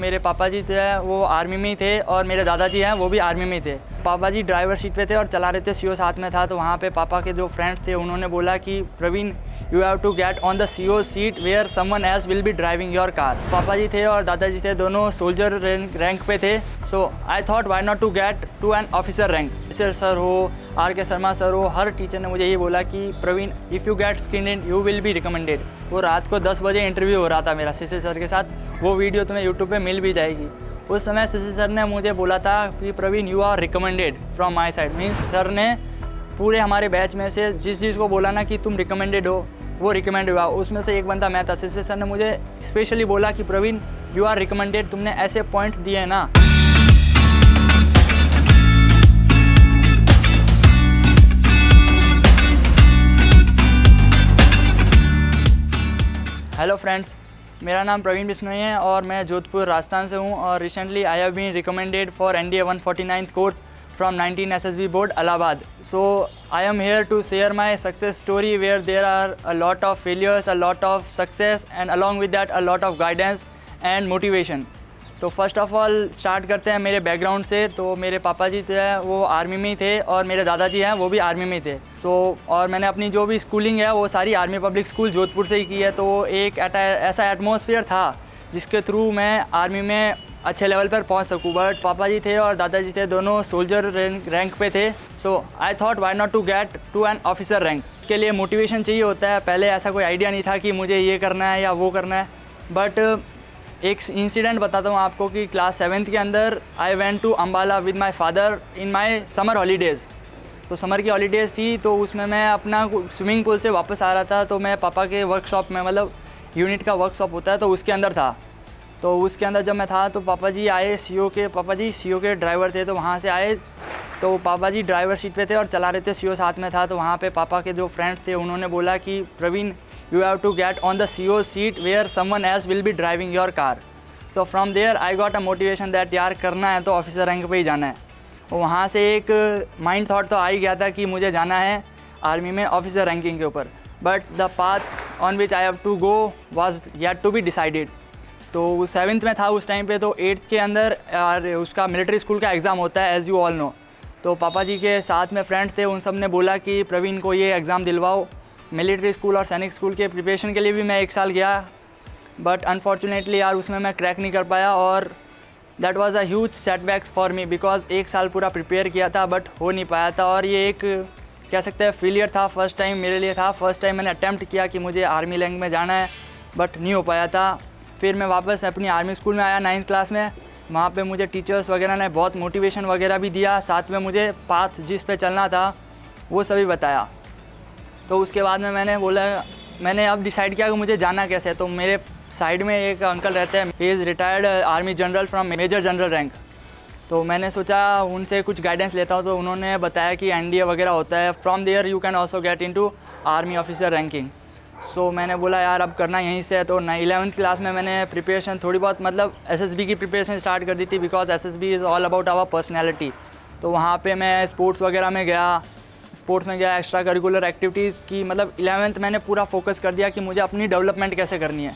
मेरे पापा जी थे वो आर्मी में ही थे और मेरे दादाजी हैं वो भी आर्मी में ही थे। पापा जी ड्राइवर सीट पे थे और चला रहे थे, सीओ साथ में था। तो वहाँ पे पापा के जो फ्रेंड्स थे उन्होंने बोला कि Praveen you have to get on the co seat where someone else will be driving your car. पापा जी थे और दादाजी थे दोनों सोल्जर रैंक पे थे। So I thought why not to get to an officer rank. Sir हो, आर के शर्मा सर हो, हर टीचर ने मुझे ये बोला कि Praveen if you get screen in you will be recommended. वो रात को 10 बजे इंटरव्यू हो रहा था मेरा सीसी सर के साथ, वो वीडियो तुम्हें यूट्यूब पे मिल भी जाएगी। उस समय सीसी सर ने मुझे बोला था कि Praveen you are recommended from my side. Means sir ने पूरे हमारे बैच में से जिस चीज़ को बोला ना कि तुम रिकमेंडेड हो वो रिकमेंड हुआ, उसमें से एक बंदा मैं था। सीसी सर ने मुझे स्पेशली बोला कि प्रवीण यू आर रिकमेंडेड, तुमने ऐसे पॉइंट्स दिए हैं ना। हेलो फ्रेंड्स, मेरा नाम प्रवीण बिश्नोई है और मैं जोधपुर राजस्थान से हूँ और recently I have been recommended for NDA 149th course from 19 SSB board Allahabad. So I am here to share my success story where there are a lot of failures, a lot of success and along with that a lot of guidance and motivation. तो first of all start करते हैं मेरे background से। तो मेरे पापा जी थे वो आर्मी में ही थे और मेरे दादाजी हैं वो भी आर्मी में ही थे। और मैंने अपनी जो भी स्कूलिंग है वो सारी आर्मी पब्लिक स्कूल जोधपुर से ही की है। तो एक ऐसा एटमॉस्फेयर था जिसके थ्रू मैं आर्मी में अच्छे लेवल पर पहुंच सकूं। बट पापा जी थे और दादाजी थे दोनों सोल्जर रैंक पे थे। So I thought why not to get to an officer rank. इसके लिए मोटिवेशन चाहिए होता है। पहले ऐसा कोई आइडिया नहीं था कि मुझे ये करना है या वो करना है। बट एक इंसिडेंट बताता हूँ आपको कि क्लास 7th के अंदर I went to Ambala with my father in my summer holidays. तो समर की हॉलीडेज़ थी तो उसमें मैं अपना स्विमिंग पूल से वापस आ रहा था। तो मैं पापा के वर्कशॉप में, मतलब यूनिट का वर्कशॉप होता है तो उसके अंदर था। तो उसके अंदर जब मैं था तो पापा जी आए, पापा जी सीओ के ड्राइवर थे। तो वहाँ से आए तो पापा जी ड्राइवर सीट पे थे और चला रहे थे, सीओ साथ में था। तो वहाँ पे पापा के जो फ्रेंड्स थे उन्होंने बोला कि Praveen you have to get on the CO seat where someone else will be driving your car. So from there I got a motivation that यार करना है तो ऑफिसर रैंक पे ही जाना है। वहाँ से एक माइंड थॉट तो आ ही गया था कि मुझे जाना है आर्मी में ऑफिसर रैंकिंग के ऊपर। But the path on which I have to go was yet to be decided. तो 7th में था उस टाइम पे। तो 8th के अंदर उसका मिलिट्री स्कूल का एग्ज़ाम होता है एज़ यू ऑल नो। तो पापा जी के साथ में फ्रेंड्स थे, उन सब ने बोला कि प्रवीण को ये एग्ज़ाम दिलवाओ। मिलिट्री स्कूल और सैनिक स्कूल के प्रिपरेशन के लिए भी मैं 1 साल गया। बट अनफॉर्चुनेटली यार उसमें मैं क्रैक नहीं कर पाया और that was a huge setbacks for me because 1 साल पूरा प्रिपेयर किया था बट हो नहीं पाया था। और ये एक कह सकते हैं फेलियर था, फर्स्ट टाइम मेरे लिए था। फर्स्ट टाइम मैंने अटैम्प्ट किया कि मुझे आर्मी रैंक में जाना है बट नहीं हो पाया था। फिर मैं वापस अपनी आर्मी स्कूल में आया 9th क्लास में। वहाँ पे मुझे टीचर्स वगैरह ने बहुत मोटिवेशन वगैरह भी दिया, साथ में मुझे पाथ जिस पे चलना था वो सभी बताया। तो उसके बाद में मैंने अब डिसाइड किया कि मुझे जाना कैसे है। तो मेरे साइड में एक अंकल रहते हैं, he is retired army general from major general rank. तो मैंने सोचा उनसे कुछ गाइडेंस लेता हूँ। तो उन्होंने बताया कि NDA वगैरह होता है, from there you can also get into army officer ranking. So मैंने बोला यार अब करना यहीं से है। तो 11th क्लास में मैंने प्रिपरेशन थोड़ी बहुत, मतलब SSB की प्रिपरेशन स्टार्ट कर दी थी because SSB is all about our personality. तो वहाँ पे मैं स्पोर्ट्स वगैरह में गया, एक्स्ट्रा करिकुलर एक्टिविटीज़ की। मतलब 11th मैंने पूरा फोकस कर दिया कि मुझे अपनी डेवलपमेंट कैसे करनी है।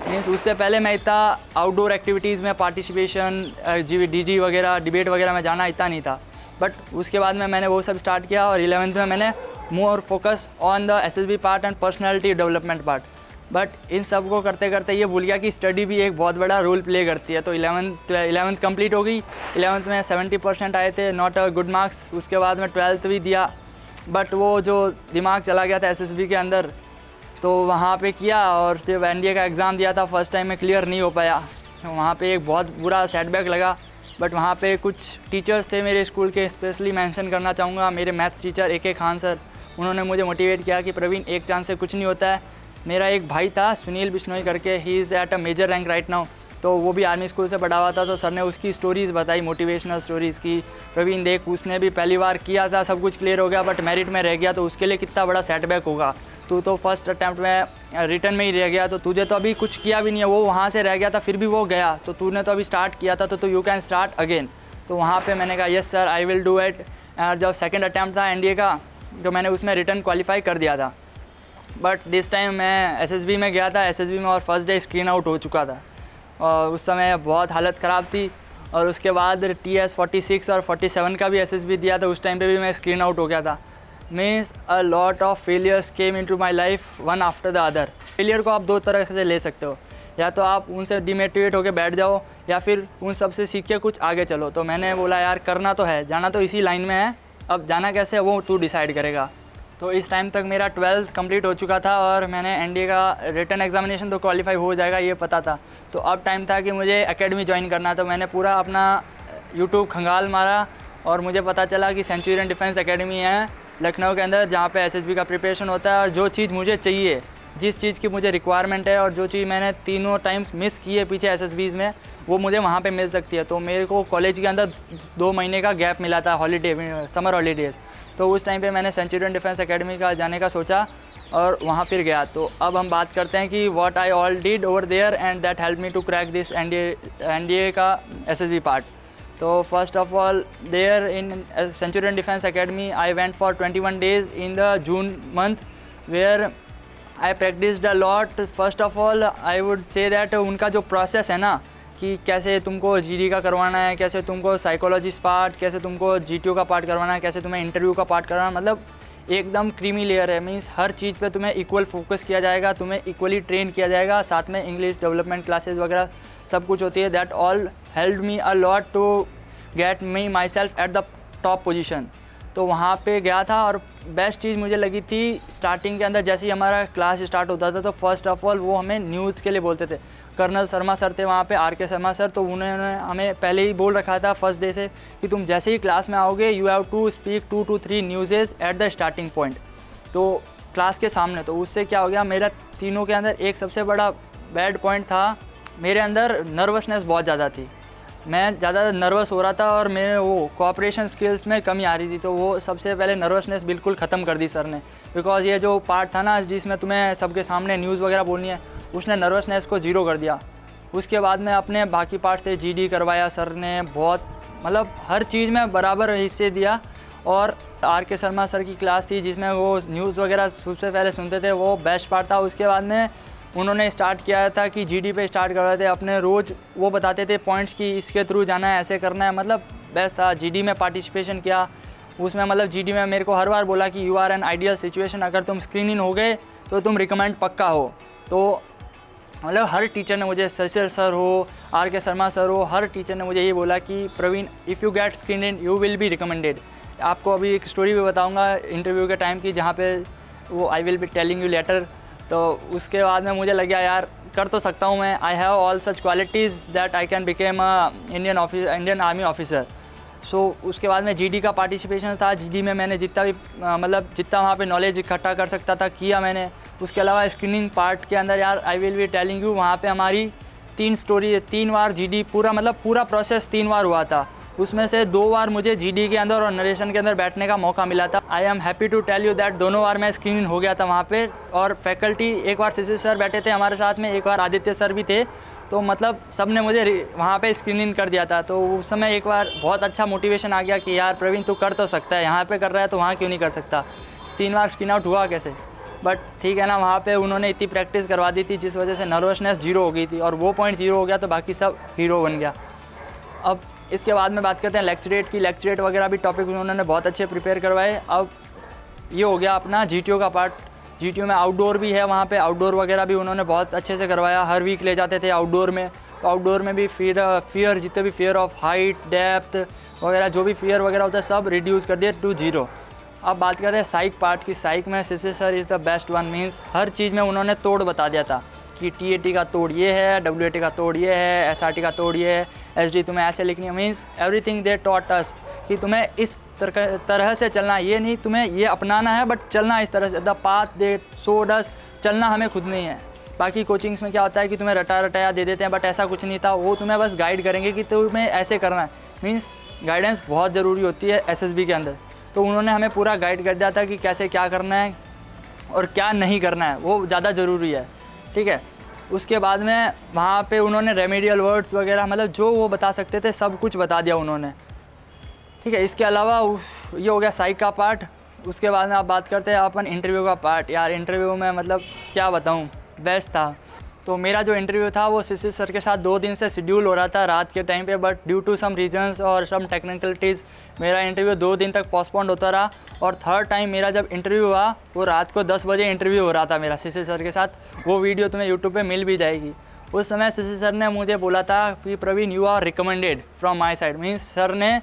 मीन्स उससे पहले मैं इतना आउटडोर एक्टिविटीज़ में पार्टिसिपेशन, DG वगैरह, डिबेट वगैरह में जाना इतना नहीं था। बट उसके बाद में मैंने वो सब स्टार्ट किया और 11th में मैंने more focus on the SSB part and personality development part. But in सब को करते करते ये भूल गया कि स्टडी भी एक बहुत बड़ा रोल प्ले करती है। तो 11th कंप्लीट हो गई। 11th में 70% आए थे, नॉट अ गुड मार्क्स। उसके बाद में 12th भी दिया बट वो जो दिमाग चला गया था SSB के अंदर तो वहाँ पे किया और सिर्फ NDA का एग्ज़ाम दिया था। फर्स्ट टाइम में क्लियर नहीं हो पाया। वहाँ पे एक बहुत बुरा सेटबैक लगा। बट वहाँ पे कुछ टीचर्स थे मेरे स्कूल के, स्पेशली मेंशन करना चाहूँगा मेरे maths teacher AK Khan sir. उन्होंने मुझे मोटिवेट किया कि प्रवीण एक चांस से कुछ नहीं होता है। मेरा एक भाई था सुनील बिश्नोई करके, he is at a major rank right now. तो वो भी आर्मी स्कूल से पढ़ा हुआ था। तो सर ने उसकी स्टोरीज़ बताई, मोटिवेशनल स्टोरीज़ की। प्रवीण देख उसने भी पहली बार किया था, सब कुछ क्लियर हो गया बट मेरिट में रह गया तो उसके लिए कितना बड़ा सेटबैक होगा। तू तो फर्स्ट अटैम्प्ट में रिटर्न में ही रह गया, तो तुझे तो अभी कुछ किया भी नहीं है। वो वहाँ से रह गया था फिर भी वो गया, तो तूने तो अभी स्टार्ट किया था तो यू कैन स्टार्ट अगेन। तो वहाँ पे मैंने कहा yes sir I will do it. जब सेकंड अटैम्प्ट था NDA का तो मैंने उसमें रिटर्न क्वालिफाई कर दिया था। बट दिस टाइम मैं SSB में गया था, SSB में और फर्स्ट डे स्क्रीन आउट हो चुका था। और उस समय बहुत हालत ख़राब थी। और उसके बाद TS 46 और 47 का भी SSB दिया था, उस टाइम पे भी मैं स्क्रीन आउट हो गया था। Means a lot of failures came into my life one after the other. Failure को आप दो तरह से ले सकते हो, या तो आप उनसे डिमोटिवेट होकर बैठ जाओ या फिर उन सब से सीख के कुछ आगे चलो। तो मैंने बोला यार करना तो है, जाना तो इसी लाइन में है, अब जाना कैसे है वो तू डिसाइड करेगा। तो इस टाइम तक मेरा 12th कंप्लीट हो चुका था और मैंने NDA का रिटन एग्जामिनेशन तो क्वालिफाई हो जाएगा ये पता था। तो अब टाइम था कि मुझे एकेडमी ज्वाइन करना। तो मैंने पूरा अपना यूट्यूब खंगाल मारा और मुझे पता चला कि सेंचुरियन डिफेंस एकेडमी है लखनऊ के अंदर, जहाँ पे SSB का प्रिपरेशन होता है। और जो चीज़ मुझे चाहिए, जिस चीज़ की मुझे रिक्वायरमेंट है और जो चीज़ मैंने तीनों टाइम्स मिस की है पीछे SSBs में, वो मुझे वहाँ पे मिल सकती है। तो मेरे को कॉलेज के अंदर 2 महीने का गैप मिला था, हॉलीडे, समर हॉलीडेज़। तो उस टाइम पे मैंने सेंचुरियन डिफेंस एकेडमी का जाने का सोचा और वहाँ फिर गया। तो अब हम बात करते हैं कि what I all did over there and that help me to crack this NDA का SSB पार्ट। तो first of all there in Centurion Defence Academy I went for 21 days in the June month, where I practised a lot. First of all I would say that उनका जो process है ना, कि कैसे तुमको GD का करवाना है, कैसे तुमको साइकोलॉजिस्ट पार्ट, कैसे तुमको GTO का पार्ट करवाना है, कैसे तुम्हें इंटरव्यू का पार्ट करवाना है, मतलब एकदम क्रीमी लेयर है। मीन्स हर चीज़ पे तुम्हें इक्वल फोकस किया जाएगा, तुम्हें इक्वली ट्रेन किया जाएगा। साथ में इंग्लिश डेवलपमेंट क्लासेस वगैरह सब कुछ होती है। That all help me a lot to get me myself at the top position. तो वहाँ पे गया था और बेस्ट चीज़ मुझे लगी थी स्टार्टिंग के अंदर, जैसे ही हमारा क्लास स्टार्ट होता था तो फर्स्ट ऑफ ऑल वो हमें न्यूज़ के लिए बोलते थे। कर्नल शर्मा सर थे वहाँ पे, RK शर्मा सर। तो उन्होंने हमें पहले ही बोल रखा था फर्स्ट डे से कि तुम जैसे ही क्लास में आओगे you have to speak 2 to 3 newses at the starting point, तो क्लास के सामने। तो उससे क्या हो गया, मेरा तीनों के अंदर एक सबसे बड़ा बैड पॉइंट था, मेरे अंदर नर्वसनेस बहुत ज़्यादा थी। मैं ज़्यादा नर्वस हो रहा था और मेरे वो कोऑपरेशन स्किल्स में कमी आ रही थी। तो वो सबसे पहले नर्वसनेस बिल्कुल ख़त्म कर दी सर ने, बिकॉज़ ये जो पार्ट था ना जिसमें तुम्हें सबके सामने न्यूज़ वगैरह बोलनी है, उसने नर्वसनेस को ज़ीरो कर दिया। उसके बाद में अपने बाकी पार्ट से GD करवाया सर ने, बहुत मतलब हर चीज़ में बराबर हिस्से दिया। और RK शर्मा सर की क्लास थी जिसमें वो न्यूज़ वगैरह सबसे पहले सुनते थे, वो बेस्ट पार्ट था। उसके बाद में उन्होंने स्टार्ट किया था कि GD पे स्टार्ट कर रहे थे अपने, रोज़ वो बताते थे पॉइंट्स की इसके थ्रू जाना है, ऐसे करना है, मतलब बेस्ट था। GD में पार्टिसिपेशन किया उसमें, मतलब GD में मेरे को हर बार बोला कि you are an ideal situation, अगर तुम स्क्रीन इन हो गए तो तुम रिकमेंड पक्का हो। तो मतलब हर टीचर ने मुझे, शशिर सर हो, RK शर्मा सर हो, हर टीचर ने मुझे ये बोला कि Praveen if you get screen in you will be recommended. आपको अभी एक स्टोरी भी बताऊँगा इंटरव्यू के टाइम की, जहाँ पे वो I will be telling you later. तो उसके बाद में मुझे लगा यार कर तो सकता हूँ मैं, I have all such qualities that I can became a Indian army officer. So उसके बाद में GD का पार्टिसिपेशन था। GD में मैंने जितना भी मतलब जितना वहाँ पे नॉलेज इकट्ठा कर सकता था किया मैंने। उसके अलावा स्क्रीनिंग पार्ट के अंदर यार I will be telling you, वहाँ पे हमारी 3 बार GD पूरा मतलब पूरा प्रोसेस 3 बार हुआ था। उसमें से 2 बार मुझे GD के अंदर और नरेशन के अंदर बैठने का मौका मिला था। I am happy to tell you that दोनों बार मैं स्क्रीन हो गया था वहाँ पे। और फैकल्टी, एक बार शशि सर बैठे थे हमारे साथ में, एक बार आदित्य सर भी थे। तो मतलब सब ने मुझे वहाँ पे स्क्रीनिंग कर दिया था। तो उस समय एक बार बहुत अच्छा मोटिवेशन आ गया कि यार प्रवीण तू कर तो सकता है, यहाँ पे कर रहा है तो वहाँ क्यों नहीं कर सकता। 3 बार स्क्रीन आउट हुआ कैसे, बट ठीक है ना, वहाँ पे उन्होंने इतनी प्रैक्टिस करवा दी थी जिस वजह से नर्वसनेस 0 हो गई थी, और वो पॉइंट 0 हो गया तो बाकी सब हीरो बन गया। अब इसके बाद में बात करते हैं लेक्चरेट की। लेक्चरेट वगैरह भी टॉपिक उन्होंने बहुत अच्छे प्रिपेयर करवाए। अब ये हो गया अपना GTO का पार्ट। GTO में आउटडोर भी है, वहाँ पे आउटडोर वगैरह भी उन्होंने बहुत अच्छे से करवाया। हर वीक ले जाते थे आउटडोर में। तो आउटडोर में भी फियर जितने भी फियर ऑफ हाइट, डेप्थ वगैरह जो भी फियर वगैरह होता है सब रिड्यूस कर दिया टू 0। अब बात करते हैं साइक पार्ट की। साइक में Shashi sir is the best one. Means हर चीज़ में उन्होंने तोड़ बता दिया था कि TAT का तोड़ ये है, WAT का तोड़ ये है, SRT का तोड़ ये है, SD तुम्हें ऐसे लिखनी है। Means everything they taught us कि तुम्हें इस तरह से चलना है, ये नहीं तुम्हें ये अपनाना है बट चलना इस तरह से। The path they showed us, चलना हमें खुद नहीं है। बाकी कोचिंग्स में क्या होता है कि तुम्हें रटाया दे देते हैं, बट ऐसा कुछ नहीं था। वो तुम्हें बस गाइड करेंगे कि तुम्हें ऐसे करना है। मीन्स गाइडेंस बहुत ज़रूरी होती है SSB के अंदर। तो उन्होंने हमें पूरा गाइड कर दिया था कि कैसे क्या करना है और क्या नहीं करना है, वो ज़्यादा ज़रूरी है, ठीक है। उसके बाद में वहाँ पे उन्होंने रेमेडियल वर्ड्स वगैरह मतलब जो वो बता सकते थे सब कुछ बता दिया उन्होंने, ठीक है। इसके अलावा ये हो गया साइक का पार्ट। उसके बाद में आप बात करते हैं अपन इंटरव्यू का पार्ट। यार इंटरव्यू में मतलब क्या बताऊँ, बेस्ट था। तो मेरा जो इंटरव्यू था वो सीसी सर के साथ 2 दिन से शेड्यूल हो रहा था रात के टाइम पे, but due to some reasons और सम टेक्निकलिटीज़ मेरा इंटरव्यू 2 दिन तक पोस्टपोन्ड होता रहा। और थर्ड टाइम मेरा जब इंटरव्यू हुआ वो रात को 10 बजे इंटरव्यू हो रहा था मेरा सीसी सर के साथ। वो वीडियो तुम्हें यूट्यूब पे मिल भी जाएगी। उस समय सीसी सर ने मुझे बोला था कि Praveen you are recommended from my side. Means sir ने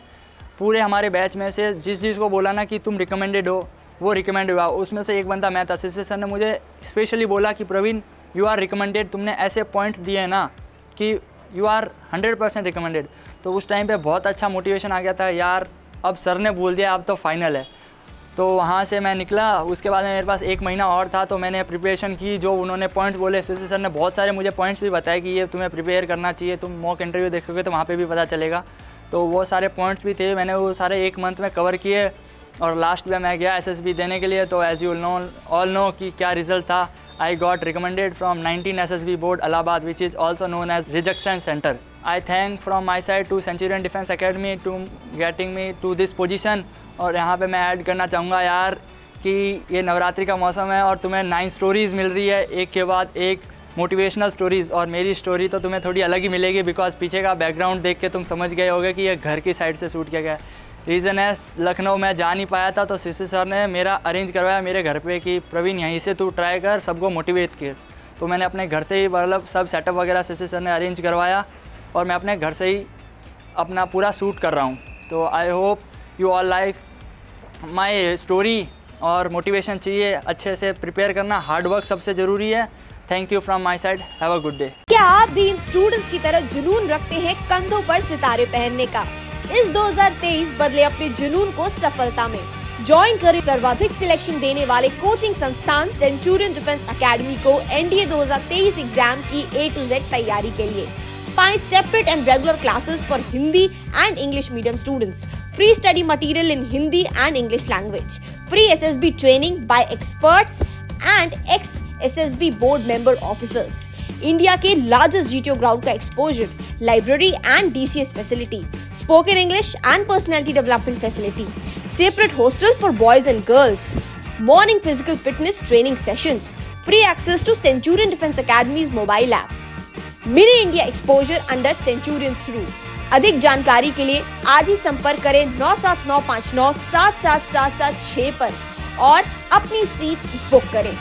पूरे हमारे बैच में से जिस को बोला ना कि तुम रिकमेंडेड हो, वो रिकमेंड हुआ। उसमें से एक बंदा मैं था। सीसी सर ने मुझे स्पेशली बोला कि प्रवीण यू आर रिकमेंडेड, तुमने ऐसे पॉइंट्स दिए हैं ना कि यू आर 100% रिकमेंडेड। तो उस टाइम पे बहुत अच्छा मोटिवेशन आ गया था यार, अब सर ने बोल दिया अब तो फाइनल है। तो वहाँ से मैं निकला। उसके बाद में मेरे पास 1 महीना और था, तो मैंने प्रिपरेशन की। जो उन्होंने पॉइंट्स बोले सीसी सर ने बहुत सारे मुझे पॉइंट्स भी बताए कि ये तुम्हें प्रिपेयर करना चाहिए, तुम मॉक इंटरव्यू देखोगे तो वहाँ पे भी पता चलेगा। तो वो सारे पॉइंट्स भी थे, मैंने वो सारे 1 मंथ में कवर किए। और लास्ट में मैं गया SSB देने के लिए। तो एज यू ऑल नो कि क्या रिजल्ट था। I got recommended from 19 SSB board Allahabad, which is also known as rejection center. I thank from my side to Centurion Defense Academy to getting me to this position. और यहाँ पे मैं add करना चाहूँगा यार कि ये नवरात्रि का मौसम है और तुम्हें 9 स्टोरीज़ मिल रही है एक के बाद एक मोटिवेशनल स्टोरीज़। और मेरी स्टोरी तो तुम्हें थोड़ी अलग ही मिलेगी, बिकॉज पीछे का बैकग्राउंड देख के तुम समझ गए होगे कि ये घर की साइड से शूट किया गया है। रीज़न है लखनऊ में जा नहीं पाया था, तो सीसी सर ने मेरा अरेंज करवाया मेरे घर पे कि प्रवीण यहीं से तू ट्राई कर, सबको मोटिवेट कर। तो मैंने अपने घर से ही मतलब सब सेटअप वगैरह सीसी सर ने अरेंज करवाया और मैं अपने घर से ही अपना पूरा शूट कर रहा हूँ। तो I hope you all like my story. और मोटिवेशन चाहिए, अच्छे से प्रिपेयर करना, हार्ड वर्क सबसे ज़रूरी है। Thank you from my side, have a good day. क्या आप भी इन स्टूडेंट्स की तरह जुनून रखते हैं कंधों पर सितारे पहनने का? इस 2023 बदले अपने जुनून को सफलता में। ज्वाइन करें सर्वाधिक सिलेक्शन देने वाले कोचिंग संस्थान सेंचुरियन डिफेंस एकेडमी को NDA 2023 एग्जाम की A to Z तैयारी के लिए। पाएं separate and regular classes for Hindi and English medium students, free study material in Hindi and English language, free SSB training bye experts and ex SSB board member officers, India के largest GTO ground का exposure, library and DCS facility, spoken English and personality development facility, separate hostel for boys and girls, morning physical fitness training sessions, free access to Centurion Defense Academy's mobile app, mini India exposure under Centurion's rule। अधिक जानकारी के लिए आज ही संपर्क करें 97959 77776 पर और अपनी सीट बुक करें।